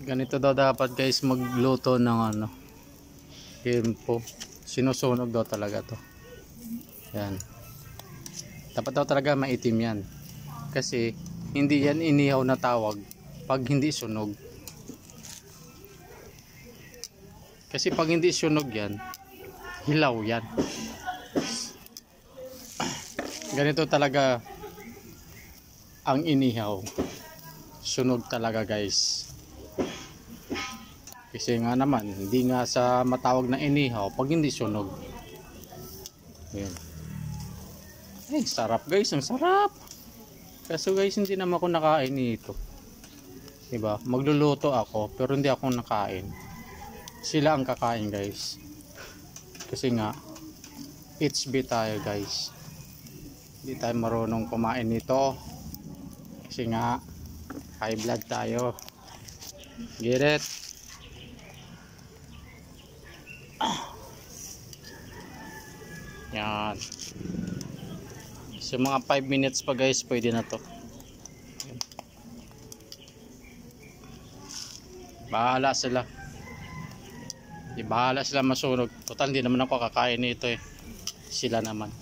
Ganito daw dapat guys magluto ng ano, himpo. Sinusunog daw talaga to. Yan. Dapat daw talaga maitim yan. Kasi hindi yan inihaw na tawag pag hindi sunog. Kasi pag hindi sunog yan, hilaw yan. Ganito talaga ang inihaw. Sunog talaga guys. Kasi nga naman, hindi nga sa matawag na inihaw pag hindi sunog. Ayan. Ay, sarap guys, ang sarap. Kaso guys, hindi naman ako nakain nito. Diba? Magluluto ako, pero hindi ako nakain. Sila ang kakain guys. Kasi nga, HB tayo guys. Hindi tayo marunong kumain nito. Kasi nga, high blood tayo. Get it? Yan. So mga 5 minutes pa guys, pwede na to. Bahala sila. Bahala sila masunog. Total hindi naman ako kakain nito eh. Sila naman.